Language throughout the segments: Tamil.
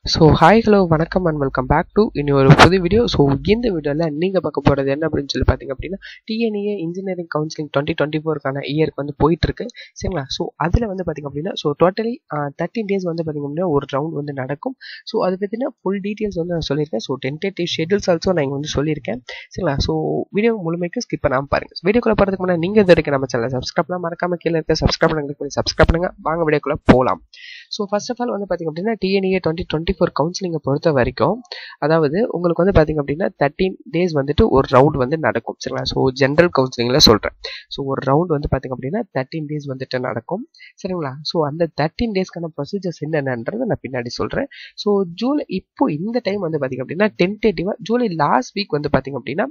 ஸோ ஹாய் ஹலோ வணக்கம் அண்ட் வெல்கம் பேக் டு இன்னொரு புது வீடியோ. ஸோ இந்த வீடியோவில் நீங்கள் பார்க்க போகிறது என்ன அப்படின்னு சொல்லி பார்த்தீங்க அப்படின்னா டிஎன்ஏ இன்ஜினியரிங் கவுன்சிலிங் 2024 இயருக்கு வந்து போயிட்டுருக்கு சரிங்களா. ஸோ அதில் வந்து பார்த்திங்க அப்படின்னா டோட்டலி 13 days வந்து பார்த்திங்க அப்படின்னா ஒரு ரவுண்ட் வந்து நடக்கும். ஸோ அதை பற்றின ஃபுல் டீட்டெயில்ஸ் வந்து நான் சொல்லியிருக்கேன். ஸோ டென்டேட்டிவ் ஷெட்யூல்ஸ் ஆல்சோ நான் இங்கே வந்து சொல்லியிருக்கேன் சரிங்களா. ஸோ வீடியோ முழுமைக்கு ஸ்கிப் பண்ணாமல் பாருங்கள். வீடியோக்குள்ளே போகிறதுக்கு முன்னாடி நீங்கள் இது வரைக்கும் நம்ம சேனல் சப்ஸ்கிரைப்லாம் மறக்காமல் கீழே இருக்க சப்ஸ்கிரைப் பண்ணுங்க. வாங்க வீடியோக்குள்ளே போகலாம். ஸோ ஃபர்ஸ்ட் ஆஃப் ஆல் வந்து பார்த்திங்க அப்படின்னா டிஎன்ஏ 2024 கவுன்சிலிங்கை பொறுத்த வரைக்கும் அதாவது உங்களுக்கு வந்து பார்த்திங்க அப்படின்னா 13 days வந்துட்டு ஒரு ரவுண்ட் வந்து நடக்கும் சரிங்களா. ஸோ ஜென்ரல் கவுன்சிலிங்கில் சொல்கிறேன். ஸோ ஒரு ரவுண்ட் வந்து பார்த்திங்க அப்படின்னா 13 days வந்துட்டு நடக்கும் சரிங்களா. ஸோ அந்த 13 daysக்கான ப்ரொசீஜர்ஸ் என்னென்னன்றதை நான் பின்னாடி சொல்கிறேன். ஸோ ஜூலை இப்போ இந்த டைம் வந்து பார்த்திங்க அப்படின்னா டென்டேட்டிவாக ஜூலை லாஸ்ட் வீக் வந்து பார்த்திங்க அப்படின்னா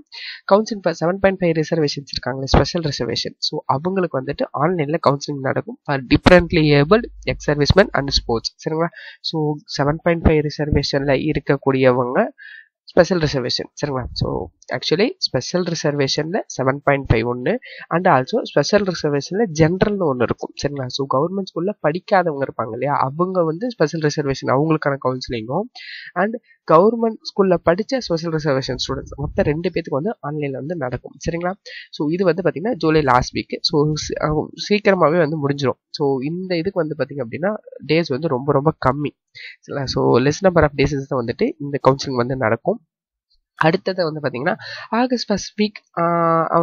கவுன்சிலிங் 7.5 ரிசர்வேஷன்ஸ் இருக்காங்களே ஸ்பெஷல் ரிசர்வேஷன். ஸோ அவங்களுக்கு வந்துட்டு ஆன்லைனில் கவுன்சிலிங் நடக்கும் for differently abled X serviceman and sports சரிங்களா. ஸோ 7.5 ரிசர்வேஷனில் இருக்கக்கூடியவங்க ஸ்பெஷல் ரிசர்வேஷன் சரிங்களா. ஸோ ஆக்சுவலி ஸ்பெஷல் ரிசர்வேஷனில் 7.5 ஒன்று அண்ட் ஆல்சோ ஸ்பெஷல் ரிசர்வேஷனில் ஜென்ரல்னு ஒன்று இருக்கும் சரிங்களா. ஸோ கவர்மெண்ட் ஸ்கூலில் படிக்காதவங்க இருப்பாங்க இல்லையா, அவங்க வந்து ஸ்பெஷல் ரிசர்வேஷன் அவங்களுக்கான கவுன்சிலிங்கும் அண்ட் கவர்மெண்ட் ஸ்கூலில் படித்த ஸ்பெஷல் ரிசர்வேஷன் ஸ்டூடெண்ட்ஸ் மொத்தம் 2 பேத்துக்கு வந்து ஆன்லைனில் வந்து நடக்கும் சரிங்களா. ஸோ இது வந்து பார்த்திங்கன்னா ஜூலை லாஸ்ட் வீக். ஸோ சீக்கிரமாகவே வந்து முடிஞ்சிடும். ஸோ இந்த இதுக்கு வந்து பார்த்திங்க அப்படின்னா டேஸ் வந்து ரொம்ப ரொம்ப கம்மி சரிங்களா. ஸோ லெஸ் நம்பர் ஆஃப் டேஸஸ் தான் வந்துட்டு இந்த கவுன்சிலிங் வந்து நடக்கும். அடுத்தது வந்து பார்த்தீங்கன்னா ஆகஸ்ட் ஃபர்ஸ்ட் வீக்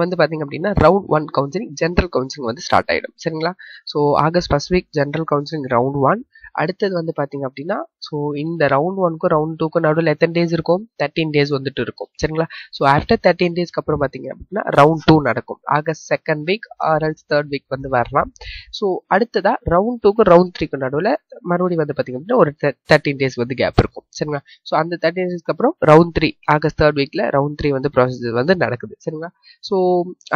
வந்து பார்த்தீங்க அப்படின்னா ரவுண்ட் 1 கவுன்சிலிங் ஜென்ரல் கவுன்சிலிங் வந்து ஸ்டார்ட் ஆகிடும் சரிங்களா. So August first week general counselling round 1. அடுத்தது வந்து பார்த்தீங்க அப்படின்னா ஸோ இந்த ரவுண்ட் 1க்கும் ரவுண்ட் 2க்கும் நடுவில் எத்தனை டேஸ் இருக்கும், 13 days வந்துட்டு இருக்கும் சரிங்களா. ஸோ ஆஃப்டர் 13 daysக்கு அப்புறம் பார்த்தீங்க அப்படின்னா ரவுண்ட் 2 நடக்கும் August 2nd week or 3rd week வந்து வரலாம். ஸோ அடுத்ததா ரவுண்ட் 2க்கும் ரவுண்ட் 3க்கும் நடுவில் மறுபடியும் வந்து பார்த்தீங்க அப்படின்னா ஒரு 13 days வந்து கேப் இருக்கும் சரிங்களா. ஸோ அந்த 13 daysக்கு அப்புறம் ரவுண்ட் 3 ஆகஸ்ட் 3rd வீக்ல ரவுண்ட் 3 வந்து ப்ராசஸ் வந்து நடக்குது சரிங்களா. ஸோ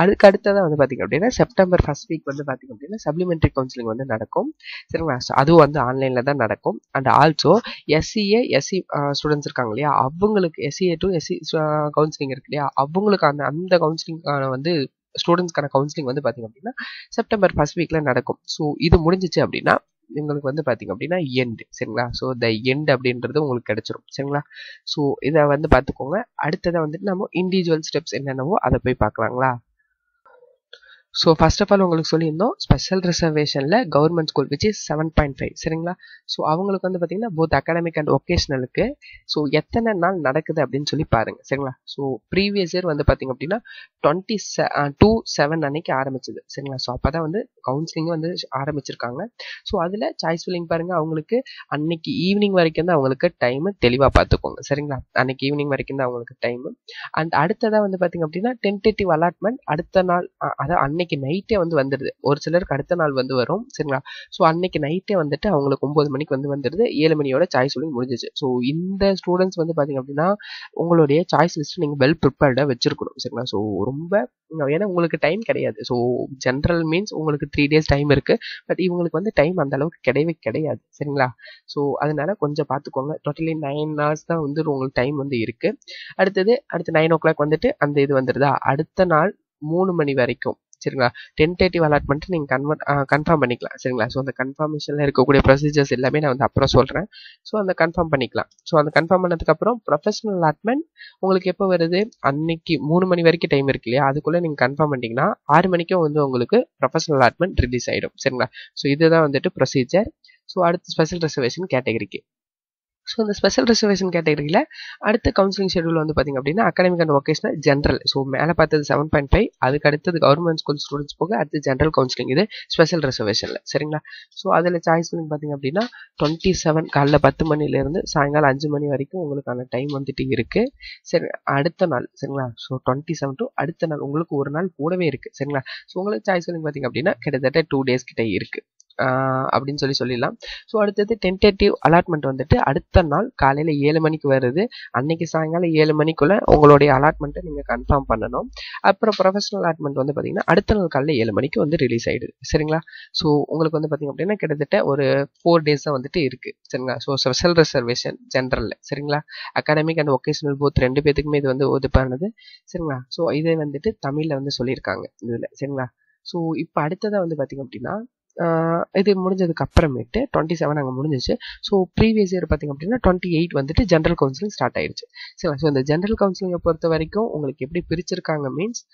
அதுக்கு அடுத்ததான் வந்து பார்த்தீங்க அப்படின்னா செப்டம்பர் ஃபர்ஸ்ட் வீக் வந்து பார்த்தீங்க அப்படின்னா சப்ளிமெண்ட்ரி கவுன்சிலிங் வந்து நடக்கும் சரிங்களா. ஸோ அதுவும் வந்து ஆன்லைனில் தான் நடக்கும். And also SCA SC students இருக்காங்க இல்லையா, அவங்களுக்கு எஸ்சிஏ டு எஸ்சி கவுன்சிலிங் இருக்கு இல்லையா, அவங்களுக்கு அந்த கவுன்சிலிங்கான வந்து ஸ்டூடெண்ட்ஸ்க்கான கவுன்சிலிங் வந்து பார்த்தீங்க அப்படின்னா செப்டம்பர் ஃபர்ஸ்ட் வீக்ல நடக்கும். ஸோ இது முடிஞ்சிச்சு அப்படின்னா உங்களுக்கு வந்து பார்த்தீங்க அப்படின்னா எண்ட் சரிங்களா. ஸோ த எண்ட் அப்படின்றது உங்களுக்கு கிடைச்சிரும் சரிங்களா. ஸோ இதை வந்து பார்த்துக்கோங்க. அடுத்ததை வந்துட்டு நம்ம இண்டிவிஜுவல் ஸ்டெப்ஸ் என்னென்னவோ அதை போய் பார்க்கலாங்களா. ஸோ ஃபர்ஸ்ட் ஆஃப் ஆல் உங்களுக்கு சொல்லியிருந்தோம் ஸ்பெஷல் ரிசர்வேஷனில் கவர்மெண்ட் ஸ்கூல் விச் இஸ் 7.5 சரிங்களா. ஸோ அவங்களுக்கு வந்து பார்த்தீங்கன்னா போத் அகாடமிக் அண்ட் ஒகேஷனலுக்கு ஸோ எத்தனை நாள் நடக்குது அப்படின்னு சொல்லி பாருங்கள் சரிங்களா. ஸோ ப்ரீவியஸ் இயர் வந்து பார்த்தீங்க அப்படின்னா 22/7 அன்னைக்கு ஆரம்பிச்சது சரிங்களா. ஸோ அப்போ தான் வந்து கவுன்சிலிங்கும் வந்து ஆரம்பிச்சிருக்காங்க. ஸோ அதில் சாய்ஸ் ஃபில்லிங் பாருங்கள், அவங்களுக்கு அன்னைக்கு ஈவினிங் வரைக்கும் தான் அவங்களுக்கு டைமு, தெளிவாக பார்த்துக்கோங்க சரிங்களா. அன்னைக்கு ஈவினிங் வரைக்கும் தான் அவங்களுக்கு டைமு. அண்ட் அடுத்ததாக வந்து பார்த்தீங்க அப்படின்னா டென்டேட்டிவ் அலாட்மெண்ட் அடுத்த நாள் அதான் அன்னைக்கு நைட்டே வந்து வந்துடுது. ஒரு சிலருக்கு அடுத்த நாள் வந்து வரும் சரிங்களா. ஸோ அன்னைக்கு நைட்டே வந்துட்டு அவங்களுக்கு 9 மணிக்கு வந்து வந்துடுது. 7 மணியோட சாய்ஸ் ஃபில்லிங் முடிஞ்சிச்சு. ஸோ இந்த ஸ்டூடெண்ட்ஸ் வந்து பார்த்தீங்க அப்படின்னா உங்களுடைய சாய்ஸ் லிஸ்ட் நீங்கள் வெல் ப்ரிப்பேர்டாக வச்சிருக்கணும் சரிங்களா. ஸோ ரொம்ப ஏன்னா உங்களுக்கு டைம் கிடையாது. ஸோ ஜென்ரல் மீன்ஸ் உங்களுக்கு 3 days டைம் இருக்கு. பட் இவங்களுக்கு வந்து டைம் அந்த அளவுக்கு கிடையவே கிடையாது சரிங்களா. ஸோ அதனால கொஞ்சம் பார்த்துக்கோங்க. டோட்டலி 9 hours தான் வந்து உங்களுக்கு டைம் வந்து இருக்கு. அடுத்து 9 o'clock வந்துட்டு அந்த இது வந்துடுதா, அடுத்த நாள் 3 மணி வரைக்கும் சரிங்களா. டென்டேட்டிவ் அலாட்மெண்ட் நீங்கள் கன்ஃபார்ம் பண்ணிக்கலாம் சரிங்களா. ஸோ அந்த கன்ஃபர்மேஷனில் இருக்கக்கூடிய ப்ரொசீஜர்ஸ் எல்லாமே நான் வந்து அப்புறம் சொல்கிறேன். ஸோ அந்த கன்ஃபார்ம் பண்ணிக்கலாம். ஸோ அந்த கன்ஃபார்ம் பண்ணதுக்கப்புறம் ப்ரொஃபஷனல் அலாட்மெண்ட் உங்களுக்கு எப்போ வருது, அன்னைக்கு 3 மணி வரைக்கும் டைம் இருக்கு இல்லையா, அதுக்குள்ளே நீங்கள் கன்ஃபார்ம் பண்ணிட்டீங்கன்னா 6 மணிக்கும் வந்து உங்களுக்கு ப்ரொஃபஷனல் அலாட்மெண்ட் ரிலீஸ் ஆகிடும் சரிங்களா. ஸோ இதுதான் வந்துட்டு ப்ரொசீஜர். ஸோ அடுத்து ஸ்பெஷல் ரிசர்வேஷன் கேட்டகரிக்கு. ஸோ இந்த ஸ்பெஷல் ரிசர்வேஷன் கேட்டகரியில் அடுத்த கவுன்சிலிங் ஷெடியூல் வந்து பார்த்திங்க அப்படின்னா academic and vocational general. So மேலே பார்த்தது 7.5, அதுக்கு அடுத்தது கவர்மெண்ட் ஸ்கூல் ஸ்டூடெண்ட்ஸ் போக அடுத்து ஜென்ரல் கவுன்சிலிங், இது ஸ்பெஷல் ரிசர்வேஷனில் சரிங்களா. ஸோ அதில் சாய்ஸ் வந்து பார்த்திங்க அப்படின்னா 27 காலைல 10 மணிலேருந்து சாயங்காலம் 5 மணி வரைக்கும் உங்களுக்கான டைம் வந்துட்டு இருக்குது சரி. அடுத்த நாள் சரிங்களா. ஸோ 27 to அடுத்த நாள் உங்களுக்கு ஒரு நாள் கூடவே இருக்குது சரிங்களா. ஸோ உங்களுக்கு சாய்ஸ் வந்து பார்த்திங்க அப்படின்னா கிட்டத்தட்ட 2 days கிட்ட இருக்குது அப்படின்னு சொல்லிடலாம். ஸோ அடுத்தது டென்டேட்டிவ் அலாட்மெண்ட் வந்துட்டு அடுத்த நாள் காலையில் 7 மணிக்கு வருது. அன்னைக்கு சாயங்காலம் 7 மணிக்குள்ளே உங்களுடைய அலாட்மெண்ட்டை நீங்கள் கன்ஃபார்ம் பண்ணணும். அப்புறம் ப்ரொஃபஷனல் அலாட்மெண்ட் வந்து பார்த்தீங்கன்னா அடுத்த நாள் காலையில் 7 மணிக்கு வந்து ரிலீஸ் ஆகிடுது சரிங்களா. ஸோ உங்களுக்கு வந்து பார்த்தீங்க அப்படின்னா கிட்டத்தட்ட ஒரு 4 days தான் வந்துட்டு இருக்குது சரிங்களா. ஸோ ஸ்பெஷல் ரிசர்வேஷன் ஜென்ரலில் சரிங்களா. அகாடமிக் அண்ட் ஒகேஷனல் போத் 2 பேத்துக்குமே இது வந்து ஒதுப்பானது சரிங்களா. ஸோ இதை வந்துட்டு தமிழில் வந்து சொல்லியிருக்காங்க இதில் சரிங்களா. ஸோ இப்போ அடுத்ததாக வந்து பார்த்தீங்க அப்படின்னா இது முடிஞ்சதுக்கு அப்புறமேட்டு 27 அங்கே முடிஞ்சிச்சு. ஸோ ப்ரீவியஸ் இயர் பார்த்தீங்க அப்படின்னா 28 வந்துட்டு ஜென்ரல் கவுன்சிலிங் ஸ்டார்ட் ஆயிடுச்சு. சரிங்களா? ஸோ இந்த ஜென்ரல் கவுன்சிலிங்கை பொறுத்த வரைக்கும் உங்களுக்கு எப்படி பிரிச்சிருக்காங்க மீன்ஸ்,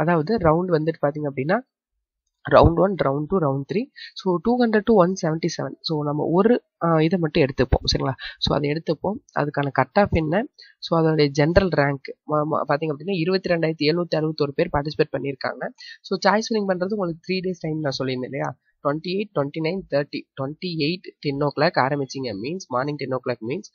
அதாவது ரவுண்ட் வந்துட்டு பார்த்தீங்க அப்படின்னா round 1, round 2, round 3. So 200 to 177. So நம்ம ஒரு இதை மட்டும் எடுத்துப்போம். சரிங்களா? ஸோ அதை எடுத்துப்போம். அதுக்கான கட் ஆஃப் என்ன, ஸோ அதோடைய ஜென்ரல் ரேங்க் பார்த்தீங்க அப்படின்னா 22,761 பேர் பார்ட்டிசிபேட் பண்ணியிருக்காங்க. ஸோ சாய்ஸ் ஃபில்லிங் பண்ணுறது உங்களுக்கு 3 days டைம் நான் சொல்லியிருந்தேன் இல்லையா? 28, 29, 30. 28 10 o'clock ஆரம்பிச்சிங்க மீன்ஸ் மார்னிங் 10 o'clock மீன்ஸ்,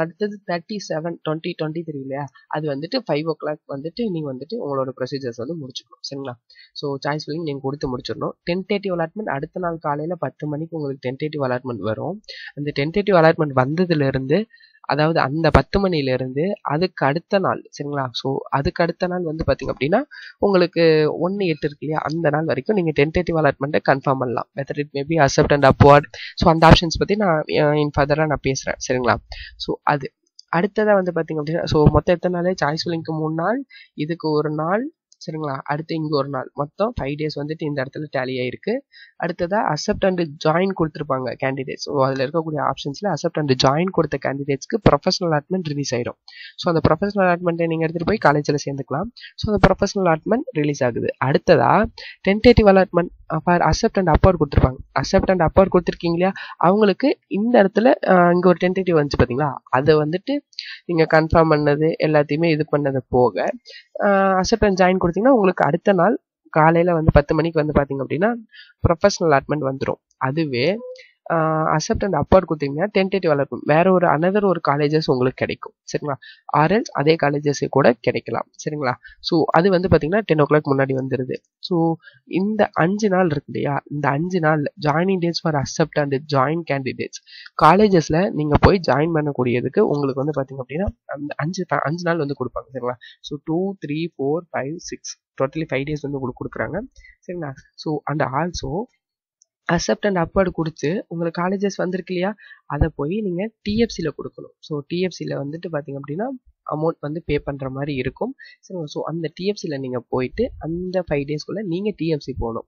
அடுத்தது 37 20 23 இல்லையா, அது வந்துட்டு 5 o'clock வந்துட்டு நீங்கள் வந்துட்டு உங்களோட ப்ரொசீஜர்ஸ் வந்து முடிச்சுக்கணும். சரிங்களா? ஸோ சாய்ஸ் ஃபில்லிங் நீங்கள் கொடுத்து முடிச்சிடணும். டென்டேட்டிவ் அலாட்மெண்ட் அடுத்த நாள் காலையில் 10 மணிக்கு உங்களுக்கு டென்டேட்டிவ் அலாட்மெண்ட் வரும். அந்த டென்டேட்டிவ் அலாட்மெண்ட் வந்ததுலேருந்து, அதாவது அந்த 10 மணிலேருந்து அதுக்கு அடுத்த நாள், சரிங்களா? ஸோ அதுக்கு அடுத்த நாள் வந்து பார்த்தீங்க அப்படின்னா உங்களுக்கு 1-8 இருக்கு இல்லையா, அந்த நாள் வரைக்கும் நீங்கள் டென்டேட்டிவ் அலாட்மெண்ட்டை கன்ஃபார்ம் பண்ணலாம். Whether it maybe accept and upward. So அந்த ஆப்ஷன்ஸ் பற்றி நான் ஃபர்தராக நான் பேசுகிறேன். சரிங்களா? ஸோ அது அடுத்ததாக வந்து பார்த்தீங்க அப்படின்னா, ஸோ மொத்தம் எத்தனை நாள்? சாய்ஸ் ஃபில்லிங்க்கு 3 நாள், இதுக்கு 1 நாள், சரிங்களா? அடுத்து இங்கே 1 நாள், மொத்தம் 5 days வந்துட்டு இந்த இடத்துல டேலி ஆயிருக்கு. அடுத்ததா அக்செப்ட் அண்ட் ஜாயின் கொடுத்துருப்பாங்க கேண்டிடேட்ஸ். ஸோ அதில் இருக்கக்கூடிய ஆப்ஷன்ஸில் அக்செப்ட் அண்ட் ஜாயின் கொடுத்த கேண்டிடேட்ஸ்க்கு ப்ரொஃபஷனல் அலாட்மெண்ட் ரிலீஸ் ஆயிடும். ஸோ அந்த ப்ரொஃபஷனல் அலாட்மெண்ட்டை நீங்கள் எடுத்துகிட்டு போய் காலேஜில் சேர்ந்துக்கலாம். ஸோ அந்த ப்ரொஃபஷனல் அலாட்மெண்ட் ரிலீஸ் ஆகுது. அடுத்ததா tentative allotment for accept and upward கொடுத்துருப்பாங்க. அக்செப்ட் அண்ட் அப்போர்ட் கொடுத்துருக்கீங்க இல்லையா, அவங்களுக்கு இந்த இடத்துல இங்கே ஒரு டென்டேட்டிவ் வந்துச்சு பார்த்தீங்களா, அதை வந்துட்டு நீங்கள் கன்ஃபார்ம் பண்ணது எல்லாத்தையுமே இது பண்ணது போக அக்செப்ட் அண்ட் ஜாயின் கொடுத்தீங்கன்னா உங்களுக்கு அடுத்த நாள் காலையில் வந்து 10 மணிக்கு வந்து பார்த்தீங்க அப்படின்னா ப்ரொஃபஷனல் அலாட்மெண்ட் வந்துடும். அதுவே அக்செப்ட் அண்ட் அப்வார்ட் கொடுத்தீங்கன்னா டென்டேட்டிவ் அலாட்மெண்ட் வேற ஒரு அனதர் ஒரு காலேஜஸ் உங்களுக்கு கிடைக்கும். சரிங்களா? ஆர்எல்ஸ் அதே காலேஜஸே கூட கிடைக்கலாம். சரிங்களா? ஸோ அது வந்து பார்த்தீங்கன்னா 10 o'clock முன்னாடி வந்துடுது. ஸோ இந்த 5 நாள் இருக்கு இல்லையா, இந்த 5 நாள் joining dates for accept and join candidates காலேஜஸில் நீங்கள் போய் ஜாயின் பண்ணக்கூடியதுக்கு உங்களுக்கு வந்து பார்த்தீங்க அப்படின்னா அந்த 5 நாள் வந்து கொடுப்பாங்க. சரிங்களா? ஸோ 2, 3, 4, 5, 6 டோட்டலி 5 days வந்து உங்களுக்கு கொடுக்குறாங்க. சரிங்களா? So and also accept and upward கொடுத்து உங்களுக்கு காலேஜஸ் வந்திருக்கு இல்லையா, அதை போய் நீங்கள் டிஎஃப்சியில் கொடுக்கணும். ஸோ டிஎஃப்சியில் வந்துட்டு பார்த்தீங்க அப்படின்னா அமௌண்ட் வந்து பே பண்ணுற மாதிரி இருக்கும். சரிங்களா? ஸோ அந்த டிஎஃப்சியில் நீங்கள் போயிட்டு அந்த 5 daysக்குள்ளே நீங்கள் டிஎஃப்சி போகணும்.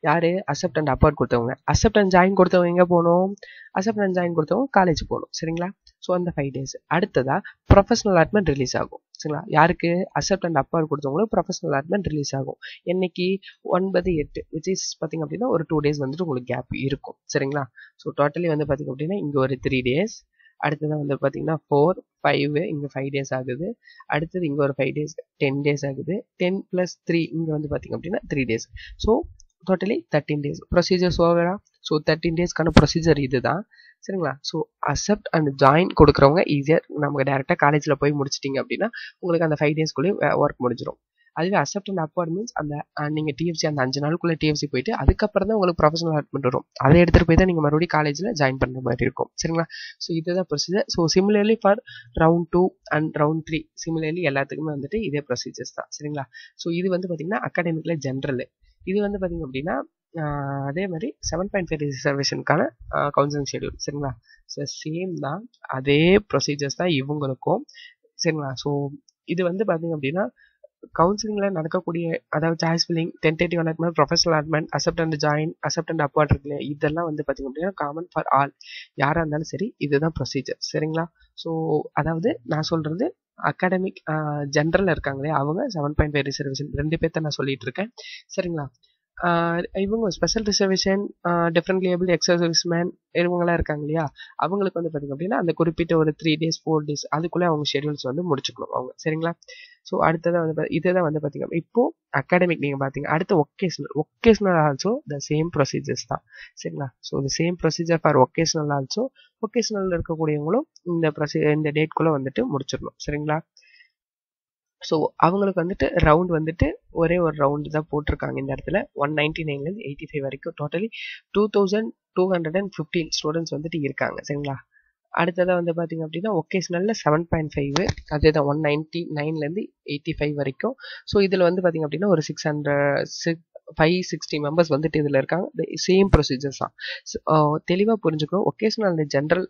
யார்? அக்செப்ட் அண்ட் அப்வார்ட் கொடுத்தவங்க. அக்செப்ட் அண்ட் ஜாயின் கொடுத்தவங்க எங்கே போகணும்? அக்செப்ட் அண்ட் ஜாயின் கொடுத்தவங்க காலேஜ் போகணும். சரிங்களா? ஸோ அந்த 5 days அடுத்ததாக ப்ரொஃபஷனல் அலாட்மெண்ட் ரிலீஸ் ஆகும். சரிங்களா? யாருக்கு? அக்செப்ட் அண்ட் அப்வார்ட் கொடுத்தவங்களுக்கு ப்ரொஃபஷனல் அலாட்மெண்ட் ரிலீஸ் ஆகும். என்னைக்கு? 9/8 விச் இஸ் பார்த்தீங்க அப்படின்னா ஒரு 2 days வந்துட்டு உங்களுக்கு கேப் இருக்கும். சரிங்களா? ஸோ டோட்டலி வந்து பார்த்தீங்க அப்படின்னா இங்கே ஒரு 3 days, அடுத்ததான் வந்து பார்த்தீங்கன்னா 4, 5 இங்கே 5 days ஆகுது. அடுத்தது இங்கே ஒரு 5 days 10 days ஆகுது. 10 + 3 இங்கே வந்து பார்த்தீங்க அப்படின்னா 3 days. So totally 13 days procedures ஓவரா. ஸோ 13 daysக்கான ப்ரொசீஜர் இதுதான். சரிங்களா? ஸோ அக்செப்ட் அண்ட் ஜாயின் கொடுக்குறவங்க ஈஸியாக நமக்கு டேரெக்டாக காலேஜில் போய் முடிச்சிட்டிங்க அப்படின்னா உங்களுக்கு அந்த 5 daysக்குள்ளேயே ஒர்க் முடிஞ்சிடும். அதுவே அக்செப்ட் அண்ட் அப்வார்ட் மீன்ஸ் அந்த நீங்கள் டிஎஃப்சி அந்த 5 நாளுக்குள்ளே டிஎஃப்சி போயிட்டு அதுக்கப்புறம் தான் உங்களுக்கு ப்ரொஃபஷனல் அலாட்மெண்ட் வரும். அதை எடுத்துகிட்டு போய் தான் நீங்கள் மறுபடியும் காலேஜில் ஜாயின் பண்ணுற மாதிரி இருக்கும். சரிங்களா? ஸோ இதுதான் procedure. So similarly for round 2 and round 3 similarly எல்லாத்துக்குமே வந்துட்டு இதே ப்ரொசீஜர்ஸ் தான். சரிங்களா? ஸோ இது வந்து பார்த்தீங்கன்னா அகாடமிக்கில் ஜென்ரல். இது வந்து பார்த்தீங்க அப்படின்னா அதே மாதிரி 7.5 ரிசர்வேஷனுக்கான கவுன்சிலிங் ஷெடியூல். சரிங்களா? ஸோ சேம் தான், அதே ப்ரொசீஜர்ஸ் தான் இவங்களுக்கும். சரிங்களா? ஸோ இது வந்து பார்த்தீங்க அப்படின்னா கவுன்சிலிங்கில் நடக்கக்கூடிய, அதாவது choice filling, tentative allotment, professional allotment, accept and join, accept and upward இருக்குல்ல, இதெல்லாம் வந்து பார்த்தீங்க அப்படின்னா காமன் ஃபார் ஆல், யாராக இருந்தாலும் சரி இதுதான் ப்ரொசீஜர். சரிங்களா? ஸோ அதாவது நான் சொல்கிறது அகாடமிக் ஜென்ரலில் இருக்காங்களே அவங்க 7.5 ரிசர்வேஷன் 2 பேர்த்த நான் சொல்லிட்டு இருக்கேன். சரிங்களா? இவங்க ஸ்பெஷல் ரிசர்வேஷன், டிஃப்ரெண்ட்லி ஏபிள் எக்ஸர்சைஸ்மேன் இவங்கெல்லாம் இருக்காங்க இல்லையா, அவங்களுக்கு வந்து பார்த்தீங்க அப்படின்னா அந்த குறிப்பிட்ட ஒரு 3 days 4 days அதுக்குள்ளே அவங்க ஷெடியூல்ஸ் வந்து முடிச்சுக்கணும் அவங்க. சரிங்களா? ஸோ அடுத்ததான் வந்து இதுதான் வந்து பார்த்தீங்க இப்போ அகாடமிக் நீங்கள் பார்த்தீங்க. அடுத்து vocational also the same procedures தான். சரிங்களா? So the same procedure for vocational also. Vocational இருக்கக்கூடியவங்களும் இந்த டேட்குள்ளே வந்துட்டு முடிச்சிடணும். சரிங்களா? ஸோ அவங்களுக்கு வந்துட்டு ரவுண்ட் வந்துட்டு ஒரே ஒரு ரவுண்டு தான் போட்டிருக்காங்க இந்த இடத்துல. 199 85 வரைக்கும் டோட்டலி 2215 ஸ்டூடெண்ட்ஸ் வந்துட்டு இருக்காங்க. சரிங்களா? அடுத்ததாக வந்து பார்த்தீங்க அப்படின்னா ஒகேஷ்னலில் 7.5 அதே தான் 199 85 வரைக்கும். ஸோ இதில் வந்து பார்த்தீங்க அப்படின்னா ஒரு 560 மெம்பர்ஸ் வந்துட்டு இதில் இருக்காங்க. சேம் ப்ரொசீஜர்ஸ் தான். தெளிவாக புரிஞ்சுக்கணும். ஒகேஷ்னல் ஜென்ரல்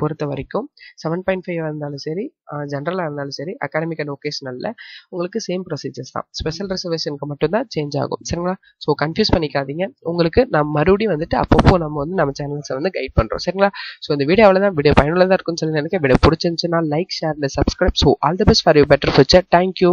பொறுத்த வரைக்கும் 7.5 இருந்தாலும் சரி, ஜென்ரலாக இருந்தாலும் சரி, அகாடமிக் அண்ட் ஒகேஷனலில் உங்களுக்கு சேம் ப்ரொசீஜர்ஸ் தான். ஸ்பெஷல் ரிசர்வேஷனுக்கு மட்டும்தான் சேஞ்ச் ஆகும். சரிங்களா? ஸோ கன்ஃபியூஸ் பண்ணிக்காதீங்க. உங்களுக்கு நம்ம மறுபடியும் வந்துட்டு அப்பப்போ நம்ம சேனல்ஸை வந்து கைட் பண்ணுறோம். சரிங்களா? ஸோ இந்த வீடியோ அவ்வளோதான். வீடியோ பயனுள்ளதாக இருக்குன்னு சொல்லி நினைக்கிறேன். வீடியோ பிடிச்சிருந்துச்சுன்னா like, share, subscribe. So all the best for you better future. Thank you.